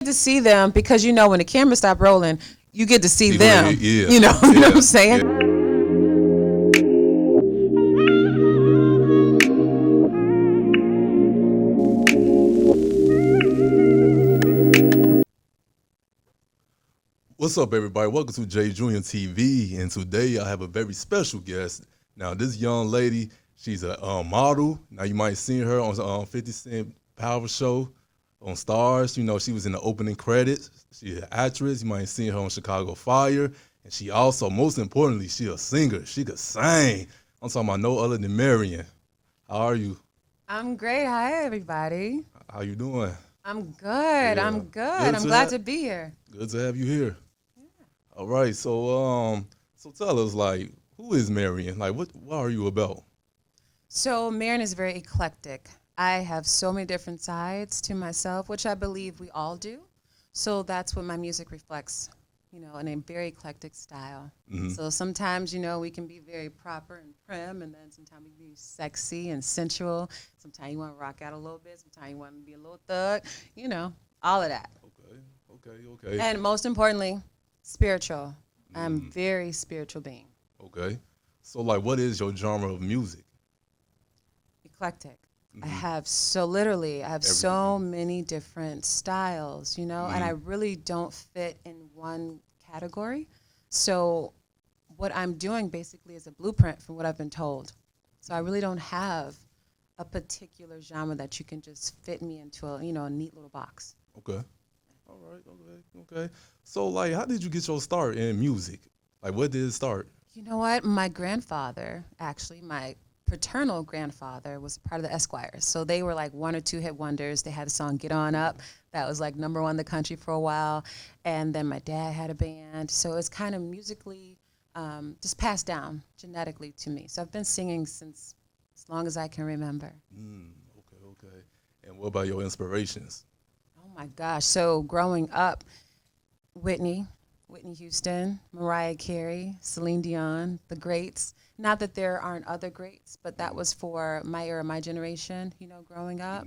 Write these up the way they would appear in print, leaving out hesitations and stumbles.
To see them because when the camera stop rolling, you get to see People, them. yeah. You know what I'm saying? Yeah. What's up, everybody? Welcome to JayJr TV, and today I have a very special guest. Now, this young lady, she's a model. Now, you might have seen her on 50 Cent Power Show on Stars. You know, she was in the opening credits. She's an actress. You might have seen her on Chicago Fire. And she also, most importantly, she a singer. She could sing. I'm talking about no other than Marian. How are you? I'm great. Hi, everybody. How you doing? I'm good. Yeah. I'm good. I'm glad to be here. Good to have you here. All right, so tell us, like, who is Marian? Like, what are you about? So Marian is very eclectic. I have so many different sides to myself, which I believe we all do. So that's what my music reflects, in a very eclectic style. Mm-hmm. So sometimes, we can be very proper and prim, and then sometimes we can be sexy and sensual. Sometimes you want to rock out a little bit. Sometimes you want to be a little thug, all of that. Okay. And most importantly, spiritual. I'm a very spiritual being. Okay. So, like, what is your genre of music? Eclectic. Mm-hmm. I have so many different styles, and I really don't fit in one category. So what I'm doing basically is a blueprint from what I've been told. So I really don't have a particular genre that you can just fit me into a neat little box. Okay. All right. Okay. So, like, how did you get your start in music? Like, what did it start? You know what? My grandfather, actually, my paternal grandfather was part of the Esquires. So they were like one or two hit wonders. They had the song Get On Up. That was like #1 in the country for a while. And then my dad had a band. So it's kind of musically just passed down genetically to me. So I've been singing since as long as I can remember. Okay. And what about your inspirations? Oh my gosh. So growing up, Whitney Houston, Mariah Carey, Celine Dion, the greats. Not that there aren't other greats, but that was for my era, my generation, growing up.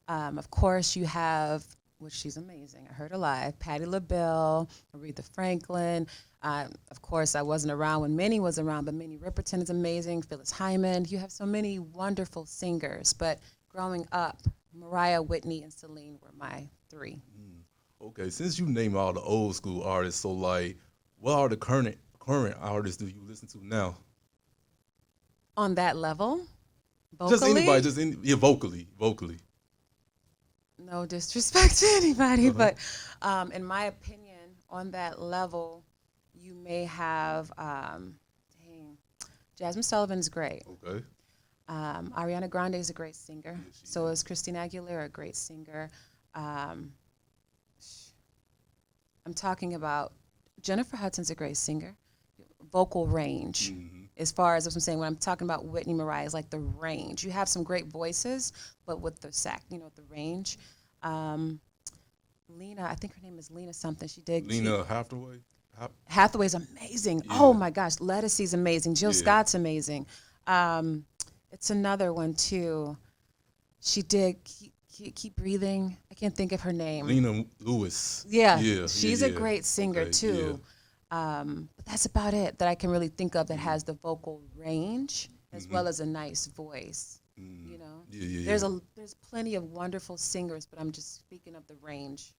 Of course, you have, which she's amazing, I heard her live, Patti LaBelle, Aretha Franklin. Of course, I wasn't around when Minnie was around, but Minnie Riperton is amazing, Phyllis Hyman. You have so many wonderful singers, but growing up, Mariah, Whitney, and Celine were my three. Okay, since you name all the old school artists, so, like, what are the current artists do you listen to now? On that level, vocally? Just anybody, vocally. No disrespect to anybody, but in my opinion, on that level, you may have, Jasmine Sullivan's great. Okay. Ariana Grande is a great singer. Yeah, So is Christina Aguilera, a great singer. I'm talking about Jennifer Hudson's a great singer. Vocal range. As far as what I'm saying, when I'm talking about Whitney, Mariah, is like the range. You have some great voices, but with the the range. Lena, I think her name is Lena something. She did. Lena Hathaway. Hathaway's amazing. Yeah. Oh my gosh, Lettucey's amazing. Jill Yeah. Scott's amazing. It's another one too. She did Keep Breathing. I can't think of her name. Lena Lewis. Yeah, she's a great singer Okay, too. But that's about it that I can really think of that has the vocal range as well as a nice voice. Yeah. There's plenty of wonderful singers, but I'm just speaking of the range.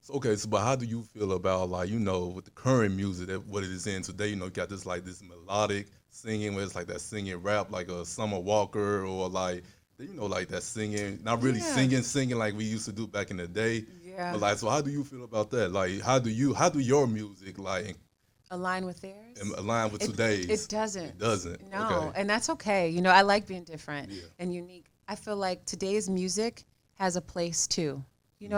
So, okay, but how do you feel about, like, with the current music, what it is in today? You got this melodic singing, where it's like that singing rap, like a Summer Walker, or like that singing, not really singing like we used to do back in the day. Yeah. But, like, so how do you feel about that? Like, how do your music, like, align with theirs? Align with today's? It doesn't. It doesn't. No, Okay. and that's okay. I like being different Yeah. and unique. I feel like today's music has a place too. You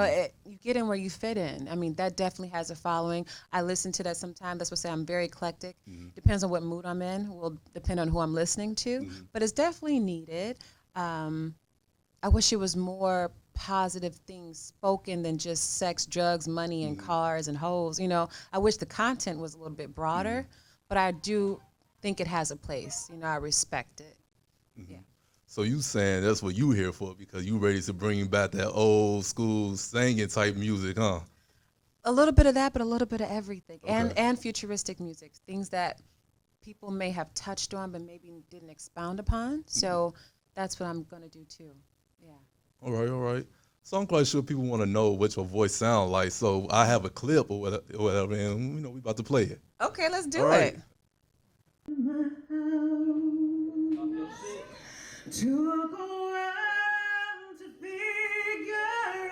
get in where you fit in. I mean, that definitely has a following. I listen to that sometimes. That's what I say. I'm very eclectic. Depends on what mood I'm in. Will depend on who I'm listening to. But it's definitely needed. I wish it was more positive things spoken than just sex, drugs, money, and cars and hoes. I wish the content was a little bit broader, but I do think it has a place. I respect it. Yeah. So you saying that's what you here for because you ready to bring back that old school singing type music, huh? A little bit of that, but a little bit of everything, Okay. and futuristic music, things that people may have touched on but maybe didn't expound upon. So that's what I'm gonna do too. Yeah. All right, all right. So I'm quite sure people want to know what your voice sound like. So I have a clip or whatever, and we about to play it. Okay, let's All do right. it. Took a while to figure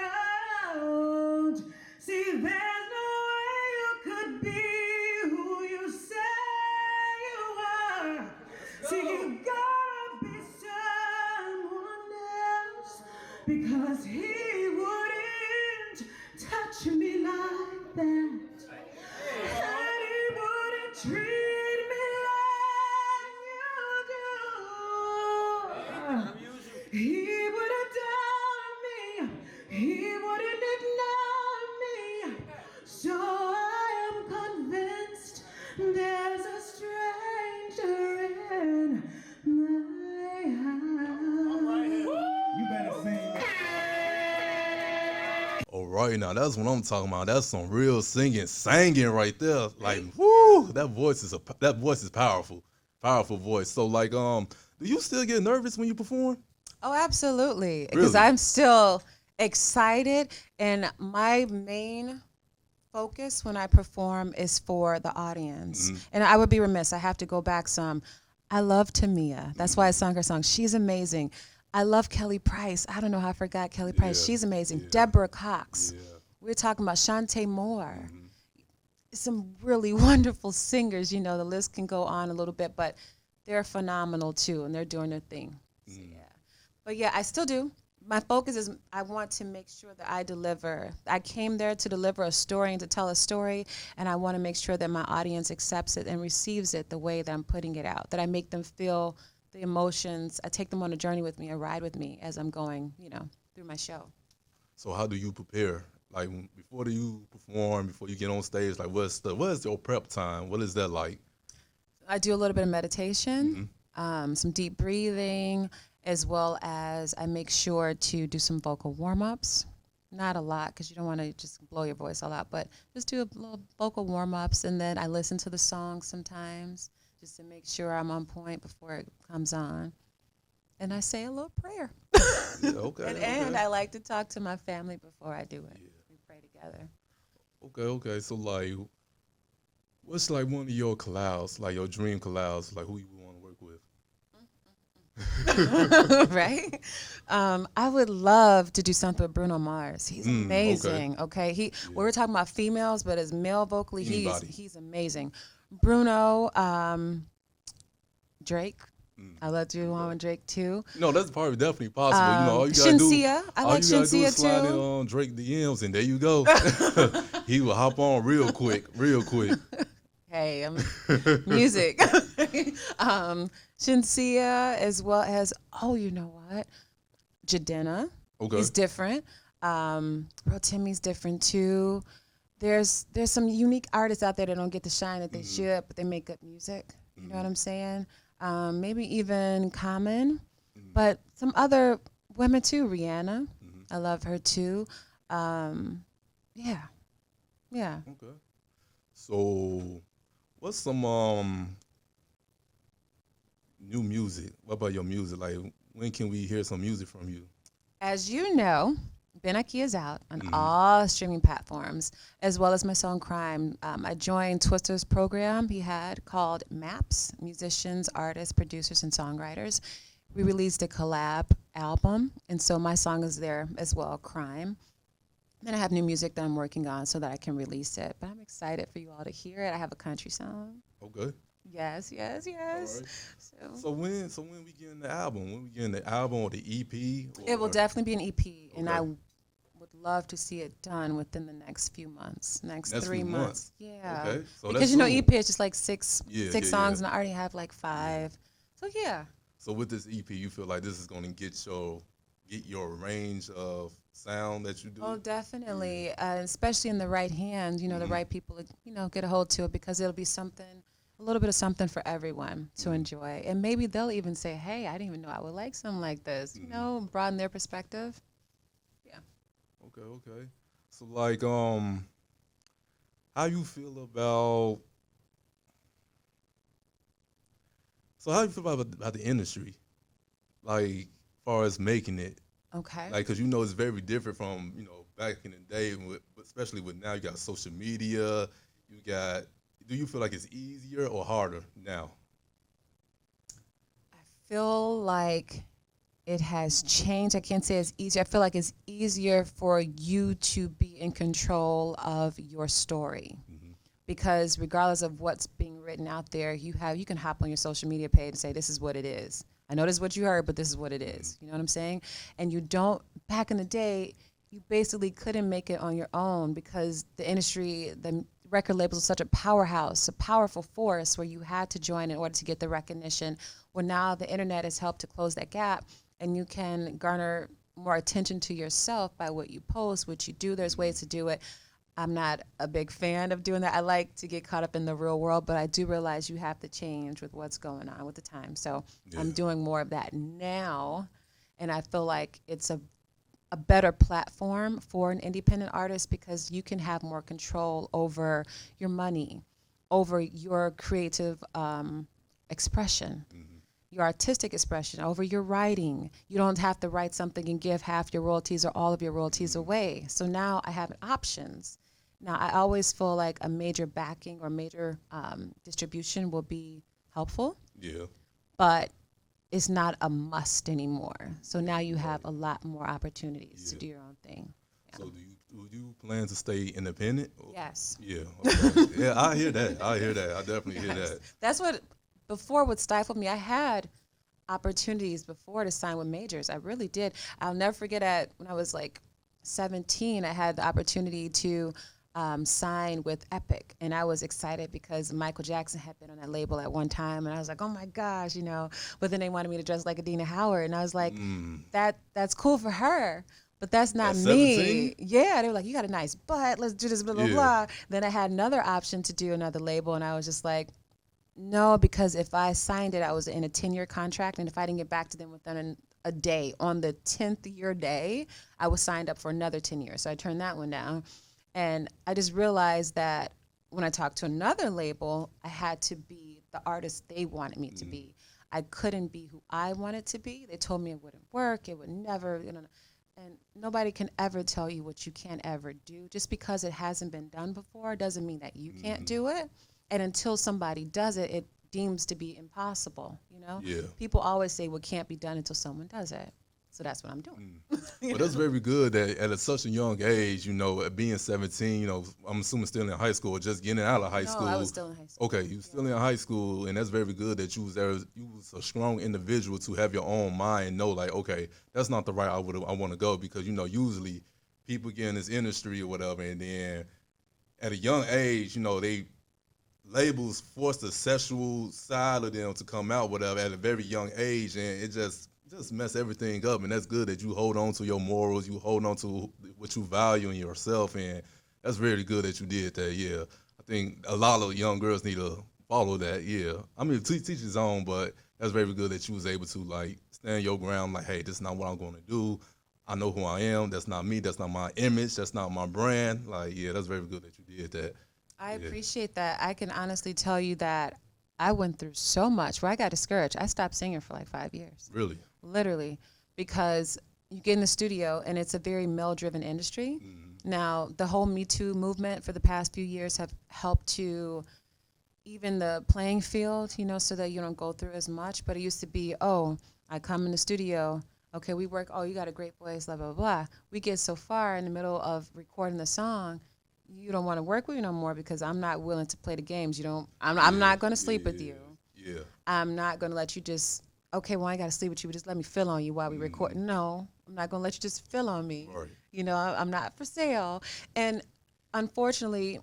out. See, there's no way you could be who you say you are. See, you gotta be someone else because he wouldn't touch me like that. And he wouldn't treat me like you do. He would adore me. He wouldn't ignore me. So I am convinced there's a stranger in my house. You better sing. All right, now that's what I'm talking about. That's some real singing right there. Like, whoo, that voice is powerful, powerful voice. So like, do you still get nervous when you perform? Oh, absolutely. Because Really? I'm still excited, and my main focus when I perform is for the audience. And I would be remiss. I have to go back some. I love Tamia. That's why I sung her song. She's amazing. I love Kelly Price. I don't know how I forgot Kelly Price. Yeah, She's amazing. yeah. Deborah Cox. Yeah. We're talking about Shantae Moore. Some really wonderful singers. You know, the list can go on a little bit, but they're phenomenal too, and they're doing their thing. So, yeah. But yeah, I still do. My focus is I want to make sure that I deliver. I came there to deliver a story and to tell a story, and I want to make sure that my audience accepts it and receives it the way that I'm putting it out, that I make them feel the emotions. I take them on a journey with me, a ride with me as I'm going, through my show. So how do you prepare? Like before you perform, before you get on stage, like what is your prep time? What is that like? I do a little bit of meditation, some deep breathing, as well as I make sure to do some vocal warm-ups. Not a lot because you don't want to just blow your voice all out, but just do a little vocal warm-ups, and then I listen to the song sometimes just to make sure I'm on point before it comes on. And I say a little prayer. Yeah, okay. And I like to talk to my family before I do it. Yeah. We pray together. Okay. So like, what's like one of your collabs, like your dream collabs, like who you want to work with? Right? I would love to do something with Bruno Mars. He's Okay. amazing. Okay. We were talking about females, but as male vocally, Anybody. he's amazing. Bruno, Drake. I love to do one with Drake too. No, that's probably definitely possible. All you gotta do. Shinsia. I All like you gotta do is Shinsia slide in too. on Drake DMs, and there you go. He will hop on real quick. Hey, music. Shinsia, as well as, you know what? Jadena. Okay. He's different. Rotimi's different too. There's some unique artists out there that don't get the shine that they should, but they make good music. You know what I'm saying? Maybe even Common, but some other women too. Rihanna, I love her too. Yeah. Okay. So, what's some new music? What about your music? Like, when can we hear some music from you? As you know, Benaki is out on all streaming platforms, as well as my song Crime. I joined Twister's program he had called MAPS, Musicians, Artists, Producers, and Songwriters. We released a collab album, and so my song is there as well, Crime. Then I have new music that I'm working on so that I can release it. But I'm excited for you all to hear it. I have a country song. Okay. Yes. All right. So So when we getting the album? When we getting the album or the EP? it will definitely be an EP, and I Okay. would love to see it done within the next few months, next Next 3 few months. months. Yeah. Okay. So Because that's you know, soon. EP is just like six Yeah. songs, and I already have like 5. So yeah. So with this EP, you feel like this is going to get your range of sound that you do? Oh, definitely, especially in the right hands. You know, the right people, get a hold to it because it'll be something a little bit of something for everyone to enjoy. And maybe they'll even say, hey, I didn't even know I would like something like this, you know, broaden their perspective. Yeah. Okay, okay. So like, how you feel about? So how you feel about the industry? Like, far as making it, Okay. like, cause you know it's very different from back in the day, especially with now you got social media, you got. Do you feel like it's easier or harder now? I feel like it has changed. I can't say it's easier. I feel like it's easier for you to be in control of your story. Because regardless of what's being written out there, you can hop on your social media page and say, this is what it is. I know this is what you heard, but this is what it is. You know what I'm saying? And you don't, back in the day, you basically couldn't make it on your own because the industry, the record labels are such a powerhouse, a powerful force where you had to join in order to get the recognition. Well, now the internet has helped to close that gap and you can garner more attention to yourself by what you post, what you do. There's ways to do it. I'm not a big fan of doing that. I like to get caught up in the real world, but I do realize you have to change with what's going on with the time. So I'm doing more of that now, and I feel like it's a better platform for an independent artist because you can have more control over your money, over your creative expression. Your artistic expression, over your writing. You don't have to write something and give half your royalties or all of your royalties away. So now I have options. Now I always feel like a major backing or major distribution will be helpful, Yeah. but it's not a must anymore. So now you have a lot more opportunities to do your own thing. So do you plan to stay independent? Yes. Yeah. Okay. Yeah, I hear that. I hear that. I definitely hear that. That's what stifled me. I had opportunities before to sign with majors. I really did. I'll never forget when I was like 17, I had the opportunity to sign with Epic. And I was excited because Michael Jackson had been on that label at one time. And I was like, oh my gosh, but then they wanted me to dress like Adina Howard. And I was like, that's cool for her. But that's not At me. 17? Yeah, they were like, you got a nice butt. Let's do this, blah, blah, Yeah. blah. Then I had another option to do another label. And I was just like, no, because if I signed it, I was in a 10-year contract. And if I didn't get back to them within a day, on the 10th year day, I was signed up for another 10 years. So I turned that one down. And I just realized that when I talked to another label, I had to be the artist they wanted me to be. I couldn't be who I wanted to be. They told me it wouldn't work. It would never, and nobody can ever tell you what you can't ever do. Just because it hasn't been done before doesn't mean that you can't do it. And until somebody does it, it deems to be impossible, Yeah. People always say what can't be done until someone does it. So that's what I'm doing. Well, that's very good that at such a young age, at being 17, I'm assuming still in high school or just getting out of high school. No, I was still in high school. Okay, you still in high school, and that's very good that you was a strong individual to have your own mind and know, like, okay, that's not the right I want to go, because usually people get in this industry or whatever, and then at a young age, they labels force the sexual side of them to come out, whatever, at a very young age, and it just mess everything up. And that's good that you hold on to your morals, you hold on to what you value in yourself, and that's really good that you did that. Yeah, I think a lot of young girls need to follow that. Yeah, I mean, teach his own, but that's very good that you was able to like stand your ground. Like, hey, this is not what I'm going to do. I know who I am. That's not me. That's not my image. That's not my brand. Like, yeah, that's very good that you did that. I appreciate that. I can honestly tell you that I went through so much where I got discouraged. I stopped singing for like 5 years. Really? Literally, because you get in the studio and it's a very male-driven industry. Now, the whole Me Too movement for the past few years have helped to even the playing field, so that you don't go through as much. But it used to be, oh, I come in the studio, okay, we work, oh, you got a great voice, blah, blah, blah. We get so far in the middle of recording the song, you don't want to work with me no more because I'm not willing to play the games. I'm not going to sleep with you. Yeah. I'm not going to let you just, okay, well, I got to sleep with you, but just let me feel on you while we record. No, I'm not going to let you just feel on me. Right. I'm not for sale. And unfortunately,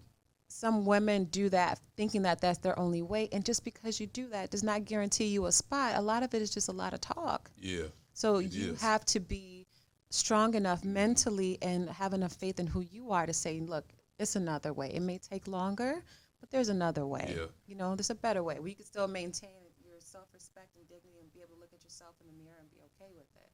some women do that thinking that that's their only way. And just because you do that does not guarantee you a spot. A lot of it is just a lot of talk. Yeah. So you have to be strong enough mentally and have enough faith in who you are to say, look, it's another way. It may take longer, but there's another way. Yeah. You know, there's a better way where you can still maintain your self-respect and dignity and be able to look at yourself in the mirror and be okay with it.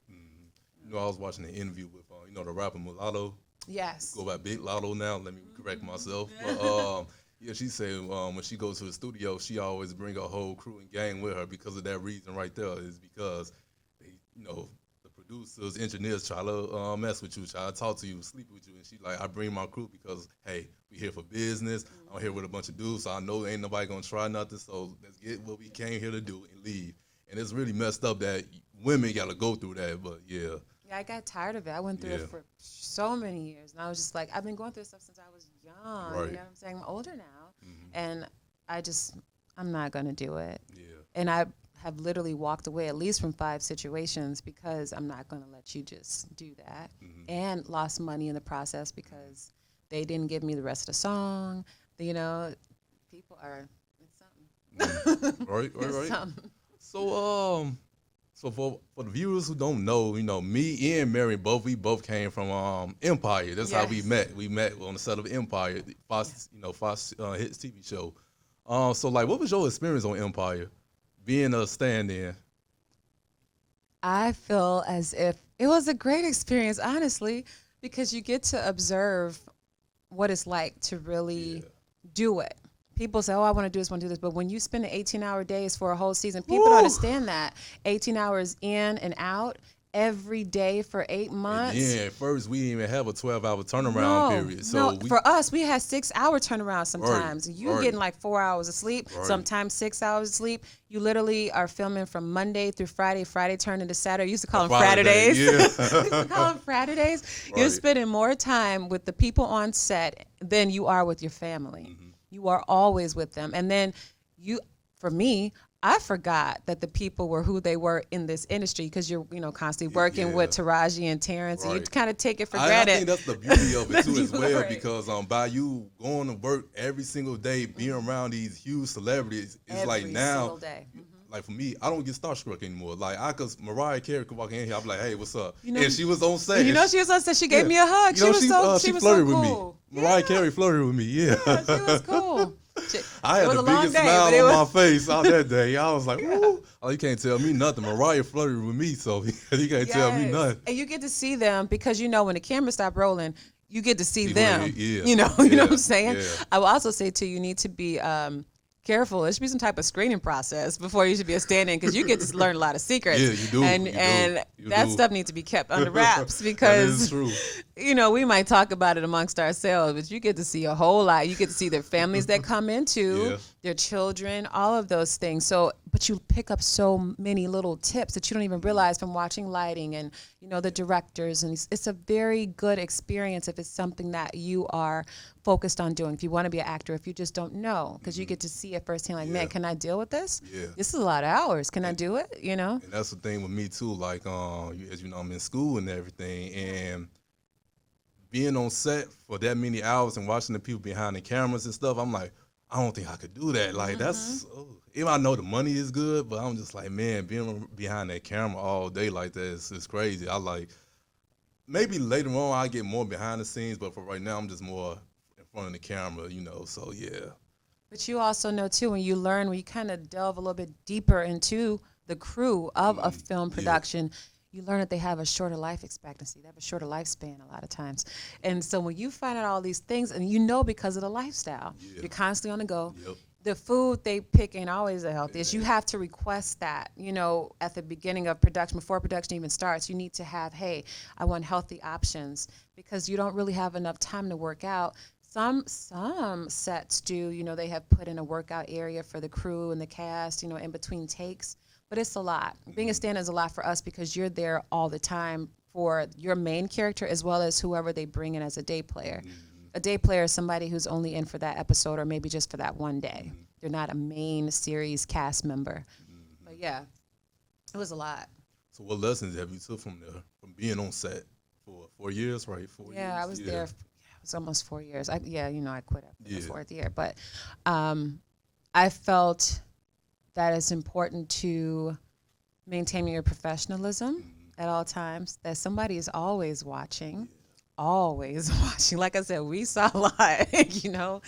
You know, I was watching an interview with, you know, the rapper Mulatto. Yes. Go by Big Lotto now. Let me correct myself. But yeah, she said when she goes to the studio, she always bring her whole crew and gang with her because of that reason right there. Is because they, you know, the producers, engineers try to mess with you, try to talk to you, sleep with you, and she like, I bring my crew because hey, we here for business. I'm here with a bunch of dudes, so I know ain't nobody gonna try nothing. So let's get what we came here to do and leave. And it's really messed up that women got to go through that. But yeah. Yeah, I got tired of it. I went through it for so many years. And I was just like, I've been going through stuff since I was young. Right. You know what I'm saying? I'm older now. And I'm not going to do it. Yeah. And I have literally walked away at least from 5 situations because I'm not going to let you just do that. And lost money in the process because they didn't give me the rest of the song. You know, people are, it's something. Right. It's something. So for the viewers who don't know, you know, me and Marian we both came from Empire. That's how we met. We met on the set of Empire, Fox, you know, Fox hits TV show. So like, what was your experience on Empire, being a stand-in? I feel as if it was a great experience, honestly, because you get to observe what it's like to really do it. People say, oh, I want to do this, but when you spend 18-hour days for a whole season, people don't understand that. 18 hours in and out every day for 8 months. Yeah, at first we didn't even have a 12-hour turnaround period. So for us, we had 6-hour turnaround sometimes. You're getting like 4 hours of sleep, sometimes 6 hours of sleep. You literally are filming from Monday through Friday. Friday turned into Saturday. You used to call them Fridays. Yeah. You used to call them Fridays. You're spending more time with the people on set than you are with your family. You are always with them. And then for me, I forgot that the people were who they were in this industry because you're, you know, constantly working with Taraji and Terrence, and you kind of take it for granted. I think that's the beauty of it too as well, because by you going to work every single day, being around these huge celebrities, it's like now, like for me, I don't get starstruck anymore. Like cause Mariah Carey could walk in here, I'm like, hey, what's up? You know, and she was on set. You know, she was on set. She gave me a hug. You know, she was flirted so with cool. me. Mariah Carey flirted with me. Yeah, she was cool. I had the biggest smile on my face out that day. I was like, "Ooh!" Oh, you can't tell me nothing. Mariah flirted with me, so you can't tell me nothing. And you get to see them because, you know, when the camera stopped rolling, you get to see them. Yeah. You know what I'm saying? Yeah. I will also say too, you need to be careful. There should be some type of screening process before you should be a stand-in, because you get to learn a lot of secrets. Yeah, you do. And that stuff needs to be kept under wraps because, you know, we might talk about it amongst ourselves, but you get to see a whole lot. You get to see their families that come into, their children, all of those things. So, but you pick up so many little tips that you don't even realize from watching lighting and, you know, the directors. And it's a very good experience if it's something that you are focused on doing. If you want to be an actor, if you just don't know, because you get to see it firsthand, like, man, can I deal with this? Yeah. This is a lot of hours. Can I do it? You know? And that's the thing with me too. Like, as you know, I'm in school and everything, and being on set for that many hours and watching the people behind the cameras and stuff, I'm like, I don't think I could do that. Like, that's, even I know the money is good, but I'm just like, man, being behind that camera all day like that is crazy. I like, maybe later on I get more behind the scenes, but for right now I'm just more in front of the camera, you know, so yeah. But you also know too, when you kind of delve a little bit deeper into the crew of a film production, you learn that they have a shorter life expectancy. They have a shorter lifespan a lot of times. And so when you find out all these things, and you know because of the lifestyle, you're constantly on the go. The food they pick ain't always the healthiest. You have to request that, you know, at the beginning of production, before production even starts. You need to have, hey, I want healthy options, because you don't really have enough time to work out. Some sets do, you know, they have put in a workout area for the crew and the cast, you know, in between takes. But it's a lot. Being a stand-in is a lot for us because you're there all the time for your main character as well as whoever they bring in as a day player. A day player is somebody who's only in for that episode or maybe just for that one day. They're not a main series cast member. But yeah, it was a lot. So what lessons have you took from being on set for 4 years, right? 4 years. Yeah, I was there. It was almost 4 years. I quit after the 4th year. But I felt that it's important to maintain your professionalism at all times, that somebody is always watching, always watching. Like I said, we saw a lot, you know.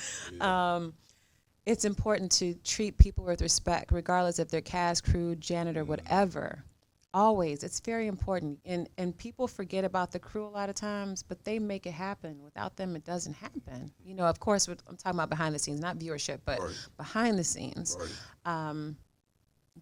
it's important to treat people with respect, regardless if they're cast, crew, janitor, whatever. Always, it's very important. And people forget about the crew a lot of times, but they make it happen. Without them, it doesn't happen. You know, of course, I'm talking about behind the scenes, not viewership, but behind the scenes.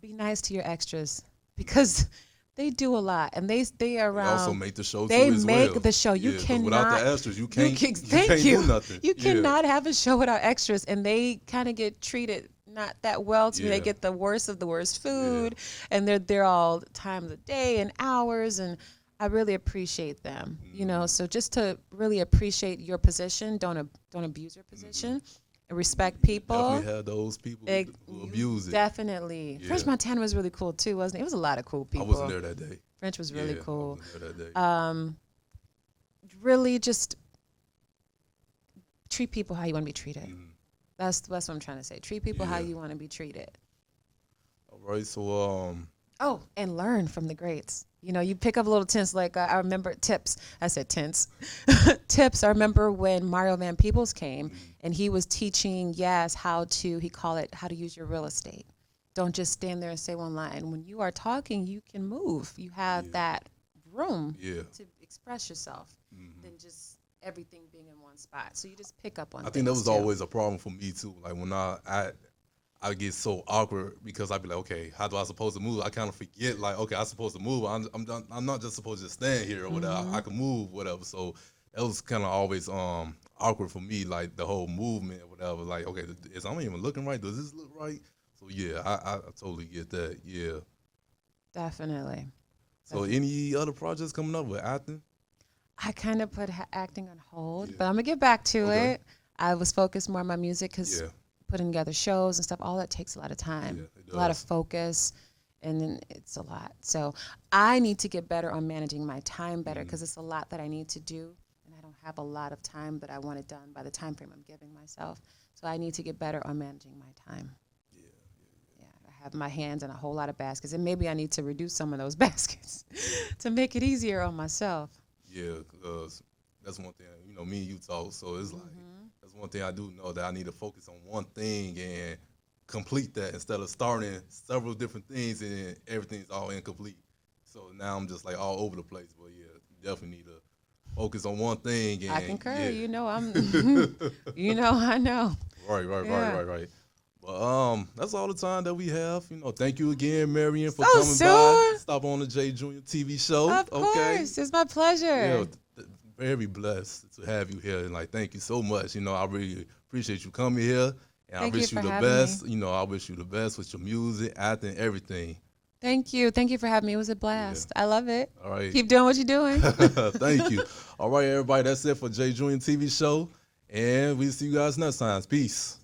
Be nice to your extras because they do a lot, and they are around. They also make the show. They too as make well. the show. You cannot. Without the extras, you can't thank you. do nothing. You cannot have a show without extras, and they kind of get treated not that well to me. They get the worst of the worst food, and they're there all times of day and hours, and I really appreciate them. You know, so just to really appreciate your position, don't abuse your position. Respect people. Definitely had those people who abuse it. Definitely. French Montana was really cool too, wasn't it? It was a lot of cool people. I wasn't there that day. French was really cool. I wasn't there that day. Really just treat people how you want to be treated. That's what I'm trying to say. Treat people how you want to be treated. All right, so Oh, and learn from the greats. You know, you pick up little tints. Like I remember tips. I said tints. Tips. I remember when Mario Van Peebles came and he was teaching Yas how to, he called it how to use your real estate. Don't just stand there and say one line. When you are talking, you can move. You have that room to express yourself than just everything being in one spot. So you just pick up on I think that was always a problem for me too. Like when I get so awkward because I'd be like, okay, how do I supposed to move? I kind of forget, like, okay, I'm supposed to move. I'm not just supposed to stand here or whatever. I can move, whatever. So that was kind of always awkward for me, like the whole movement or whatever. Like, okay, is I'm even looking right? Does this look right? So yeah, I totally get that. Yeah. Definitely. So any other projects coming up with acting? I kind of put acting on hold, but I'm gonna get back to it. I was focused more on my music because putting together shows and stuff, all that takes a lot of time, a lot of focus, and then it's a lot. So I need to get better on managing my time better because it's a lot that I need to do, and I don't have a lot of time, but I want it done by the time frame I'm giving myself. So I need to get better on managing my time. I have my hands in a whole lot of baskets, and maybe I need to reduce some of those baskets to make it easier on myself. Yeah, because that's one thing, you know, me and you talk, so it's like, that's one thing I do know, that I need to focus on one thing and complete that instead of starting several different things and everything's all incomplete. So now I'm just like all over the place, but yeah, you definitely need to focus on one thing. And, I concur, you know, you know, I know. Right. But that's all the time that we have. You know, thank you again, Marian, for So coming soon. by. Stop on the JayJr TV show. Of course, it's my pleasure. Yeah, very blessed to have you here, and like, thank you so much. You know, I really appreciate you coming here, and I wish you the best. You know, I wish you the best with your music, acting, everything. Thank you for having me. It was a blast. I love it. All right, keep doing what you're doing. Thank you. All right, everybody, that's it for JayJr TV show, and we'll see you guys next time. Peace.